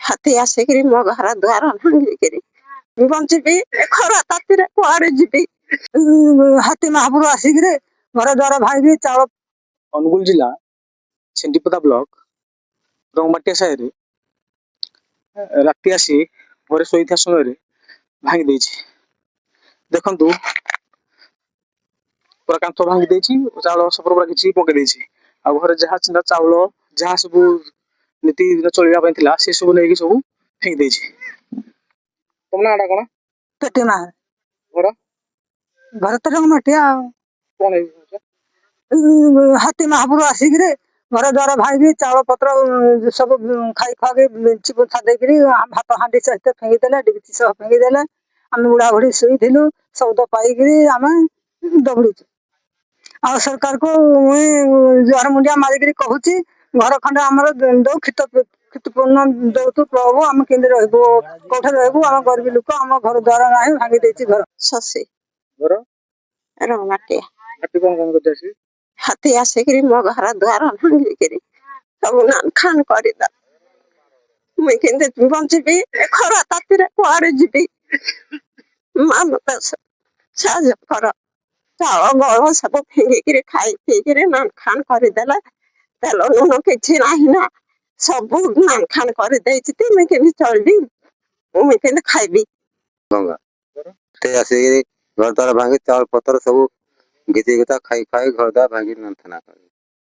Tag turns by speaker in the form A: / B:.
A: ହାତୀ ଆସିକିରି ମୋ ଘର ଦ୍ୱାର ଭାଙ୍ଗିକିରି ବଞ୍ଚିବି ଖରା ତାତିରେ କୁଆଡେ ଯିବି। ହାତୀ ମହାପୁର ଆସିକିରି ଘର ଦ୍ୱାର ଭାଙ୍ଗି ଚାଉଳ।
B: ଅନୁଗୁଳ ଜିଲ୍ଲା ଛେଣ୍ଡିପଦା ବ୍ଲକ ରଙ୍ଗମାଟିଆ ସାହିରେ ରାତି ଆସି ଘରେ ଶୋଇଥିବା ସମୟରେ ଭାଙ୍ଗି ଦେଇଛି। ଦେଖନ୍ତୁ ପୁରା କାନ୍ଥ ଭାଙ୍ଗି ଦେଇଛି, ଚାଉଳ ସଫର ପୁରା କିଛି ପକେଇ ଦେଇଛି। ଆଉ ଘରେ ଯାହା ଚିନ୍ତା ଚାଉଳ ଯାହା ସବୁ ନୀତିଦିନ ଚଳିବା ପାଇଁ ଥିଲା ସେ ସବୁ ନେଇକି ସବୁ ଫିଙ୍ଗି ଦେଇଛି। ତମ ନାଁଟା କଣ?
A: ପେଟି ମା
B: ଘର
A: ଘର ତ ରଙ୍ଗମାଟିଆ ଆଉ।
B: କଣ
A: ହାତୀ ମହାପୁର ଆସିକିରି ଘର ଦ୍ୱାର ଭାଙ୍ଗି ଚାଉଳ ପତ୍ର ସବୁ ଖାଇ ଖୁଆକି ବେଞ୍ଚି ପୋଛା ଦେଇକିରି ଭାତ ହାଣ୍ଡି ସହିତ ଫିଙ୍ଗିଦେଲେ, ଡିବିଚି ସହ ଫିଙ୍ଗିଦେଲେ। ଆମେ ବୁଢା ବୁଢୀ ଶୋଇଥିଲୁ, ଶବ୍ଦ ପାଇକିରି ଆମେ ଦୌଡିଛୁ। ଆଉ ସରକାରକୁ ଜୁହାର ମୁଣ୍ଡିଆ ମାରିକିରି କହୁଛି ଘର ଖଣ୍ଡେ ଆମର ଦଉ, କ୍ଷତିପୂର୍ଣ୍ଣ ଦଉଛୁ ପ୍ରଭୁ। ଆମେ କେମିତି ରହିବୁ, କୋଉଠି ରହିବୁ? ଆମ ଗରିବ ଲୋକ, ଆମ ଘର ଦ୍ୱାର ନାହିଁ, ଭାଙ୍ଗି ଦେଇଛି ଘର। ଶଶୀ
B: ଘର
A: ରଙ୍ଗମାଟିଆ।
B: ହାତୀ କଣ କରୁଛି ଆସି?
A: ହାତୀ ଆସିକିରି ମୋ ଘର ଦ୍ୱାର ଭାଙ୍ଗିକିରି ସବୁ ଖାନ କରିଦେଲା। ମୁଇଁ କେମିତି ବଞ୍ଚିବି ଖରା ତାତିରେ କୁଆଡେ ଯିବି? ମା ମତେ ସାହାଯ୍ୟ କର। ଚାଉଳ ଗଳ ସବୁ ଫିଙ୍ଗିକିରି ଖାଇ ପିଇକିରି ଖାନ କରିଦେଲା। ତେଲ ଲୁଣ କିଛି ନାହିଁ ନା, ସବୁ ଖାନ କରିଦେଇଛି। ମୁଇଁ କେମିତି ଚଳିବି? ମୁଇଁ କେମିତି ଖାଇବି?
C: ଆସିକିରି ଘର ଦ୍ୱାର ଭାଙ୍ଗି ଚାଉଳ ପତ୍ର ସବୁ ଗୀତି ଗୀତା ଖାଇ ଖାଇ ଘର ଦ୍ୱାର ଭାଙ୍ଗି ନଥନା।